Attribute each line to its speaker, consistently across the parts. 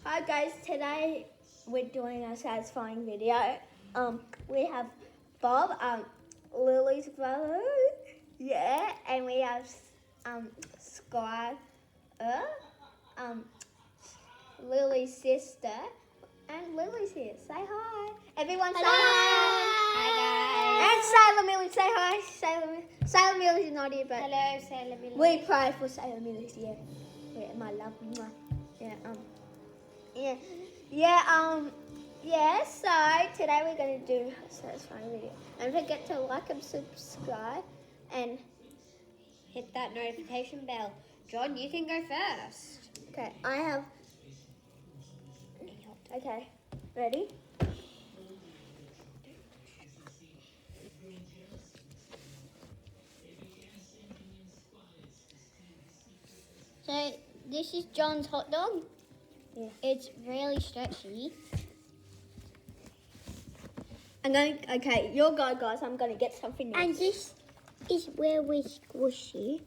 Speaker 1: Hi guys, today we're doing a satisfying video. We have Bob, Lily's brother, yeah, and we have Sky, Lily's sister, and Lily's here. Say hi. Everyone say hi.
Speaker 2: Hi
Speaker 1: And Sailor Millie, say hi. Sailor Millie's not here, but
Speaker 2: Hello, Sailor Millie.
Speaker 1: we pray for Sailor Millie's, yeah. Yeah, my love. Yeah, so today we're going to do a satisfying video. Don't forget to like and subscribe and
Speaker 2: Hit that notification bell. John, you can go first.
Speaker 1: okay, okay, ready?
Speaker 2: So, this is John's hot dog.
Speaker 1: Yeah.
Speaker 2: It's really stretchy.
Speaker 1: Okay, your go guys, I'm going to get something
Speaker 3: And
Speaker 1: else.
Speaker 3: this is where we squishy.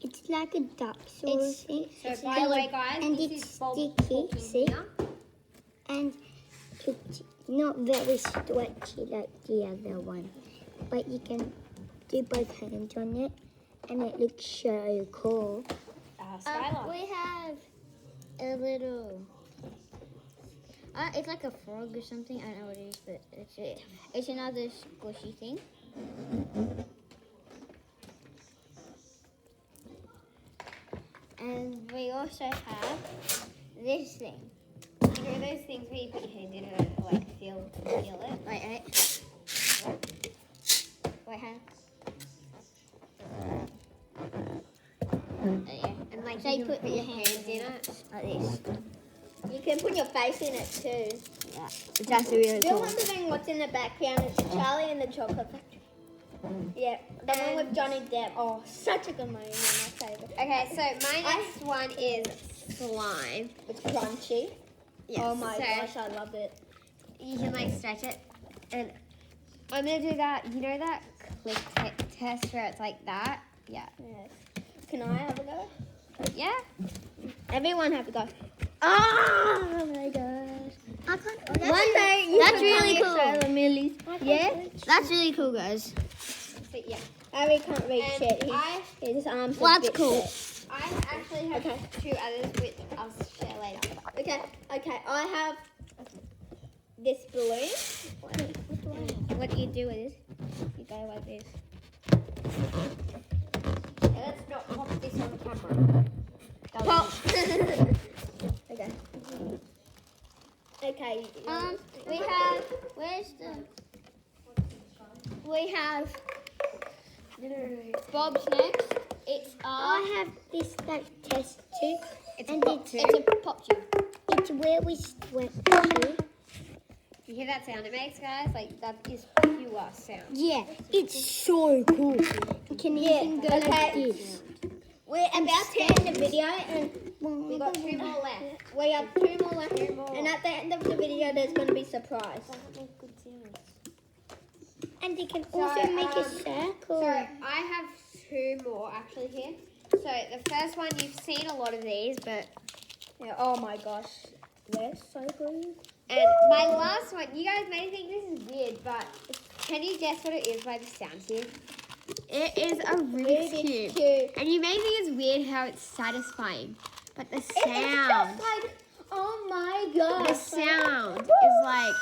Speaker 3: It's like a duck sort of thing.
Speaker 2: So, by the way, guys,
Speaker 3: and
Speaker 2: this
Speaker 3: it's
Speaker 2: is Bob
Speaker 3: sticky,
Speaker 2: talking
Speaker 3: see?
Speaker 2: here.
Speaker 3: And it's not very stretchy like the other one. But you can do both hands on it. And it looks so cool.
Speaker 2: Skylar.
Speaker 3: We have a little... it's like a frog or something. I don't know what it is, but it's it. It's another squishy thing. And we also have this thing.
Speaker 2: You know those things where you put your hand in it and like feel it?
Speaker 3: Wait. Wait, hang
Speaker 2: Yeah. And like
Speaker 3: So
Speaker 2: you
Speaker 3: you
Speaker 2: can
Speaker 3: put
Speaker 2: put
Speaker 3: your
Speaker 2: your hands in it.
Speaker 3: like this.
Speaker 1: You can put your face in it too.
Speaker 3: Yeah. It's actually really
Speaker 1: You're
Speaker 3: cool.
Speaker 1: wondering what's in the background. It's Charlie and the Chocolate Factory. Yeah, the one with Johnny Depp. Oh, such a good movie, one of my favourite.
Speaker 2: Okay, so my next one is slime.
Speaker 1: It's crunchy.
Speaker 2: Yes.
Speaker 1: Oh my
Speaker 2: so
Speaker 1: gosh, I love it.
Speaker 2: You can like stretch it, and I'm gonna do that. You know that click test where it's like that? Yeah.
Speaker 1: Yes. Can I have a go?
Speaker 2: Yeah.
Speaker 1: Everyone have a go. Oh my gosh.
Speaker 3: I can't.
Speaker 1: One day you
Speaker 3: That's
Speaker 1: can
Speaker 3: really
Speaker 1: come
Speaker 3: cool.
Speaker 1: here, Sailor Millie's. Yeah?
Speaker 3: That's really cool, guys.
Speaker 2: But yeah.
Speaker 1: Harry can't reach
Speaker 2: And
Speaker 1: it. His arms
Speaker 3: Well,
Speaker 1: are a
Speaker 3: that's
Speaker 1: bit
Speaker 3: cool.
Speaker 1: short.
Speaker 2: I actually have
Speaker 1: Okay.
Speaker 2: two others which I'll share later.
Speaker 1: Okay. I have this balloon.
Speaker 2: What do you do with this? You go like this. Let's not pop this on camera.
Speaker 1: Pop. Okay. Okay.
Speaker 3: We have. Where's the? We have.
Speaker 2: Bob's next. It's
Speaker 3: I have this like test tube,
Speaker 2: It's
Speaker 3: and
Speaker 2: a pop
Speaker 3: it's
Speaker 2: tube. It's a pop tube.
Speaker 3: it's where we sweat to.
Speaker 2: You hear that sound it makes, guys? Like that is pure sound.
Speaker 3: Yeah, it's so cool. You can even go like
Speaker 1: okay.
Speaker 3: this.
Speaker 1: We're about to end the video, and
Speaker 2: We got two more left.
Speaker 1: we have 2 more left.
Speaker 2: Two more.
Speaker 1: And at the end of the video, there's going to be a surprise.
Speaker 3: And you can
Speaker 2: So,
Speaker 3: also make a circle.
Speaker 2: So I have two more actually here. So the first one, you've seen a lot of these, but
Speaker 1: Yeah. Oh my gosh. They're so good.
Speaker 2: and my last one, you guys may think this is weird, but can you guess what it is by the sound here? It is a Rubik's Cube.
Speaker 1: Cute.
Speaker 2: And you may think it's weird how it's satisfying, but the
Speaker 1: It's
Speaker 2: sound,
Speaker 1: just like, oh my gosh.
Speaker 2: the sound is like,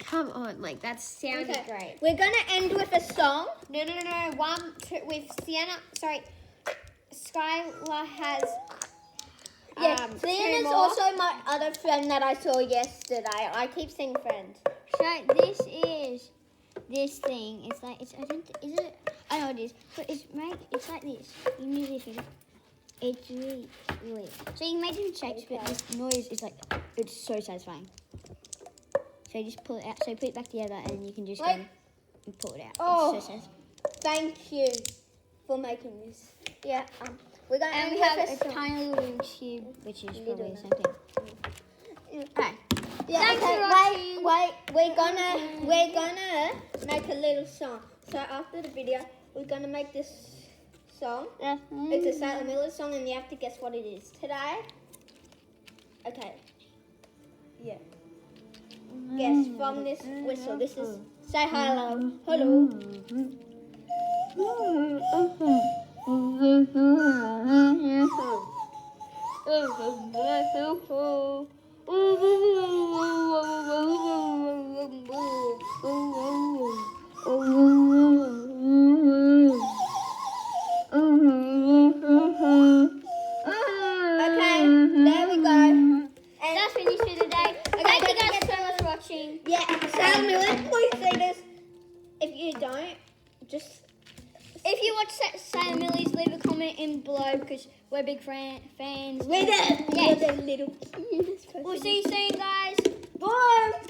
Speaker 2: come on, like that sounded
Speaker 1: Okay.
Speaker 2: great.
Speaker 1: We're going to end with a song.
Speaker 2: No. 1, 2, with Sienna, sorry, Skylar has
Speaker 1: Yeah,
Speaker 2: two
Speaker 1: Sienna's
Speaker 2: more.
Speaker 1: also my other friend that I saw yesterday. I keep saying friend.
Speaker 3: So this is this thing. It's like it's. I don't. Is it? I know it is. But it's It's like this. You move this thing. It's really. So you can make different shapes, but this noise is like it's so satisfying. So you just pull it out. So put it back together, and then you can just go
Speaker 1: Wait.
Speaker 3: and pull it out.
Speaker 1: Oh.
Speaker 3: It's so satisfying.
Speaker 1: Thank you for making this. Yeah, we're going to
Speaker 3: And
Speaker 1: end
Speaker 3: we
Speaker 1: with
Speaker 3: have
Speaker 1: a
Speaker 3: a
Speaker 1: song.
Speaker 3: tiny little Rubik's cube, which is
Speaker 1: Little
Speaker 3: probably the
Speaker 1: one.
Speaker 3: same thing. Alright.
Speaker 1: Yeah,
Speaker 3: Thanks
Speaker 1: okay,
Speaker 3: for
Speaker 1: wait. We're gonna make a little song. So after the video, we're gonna make this song. It's a Sailor Miller song, and you have to guess what it is. Today, Okay. Yeah. Yes, from this whistle. This is say hello. Hello. Okay, there we go. And
Speaker 3: That's finished for today. Thank you guys so much for watching.
Speaker 1: yeah, Samuel, please say this. If you don't, just
Speaker 3: If you watch Sam Millie's, leave a comment in below because we're big fans.
Speaker 1: we're the little kids.
Speaker 3: We'll see you soon, guys.
Speaker 1: Bye.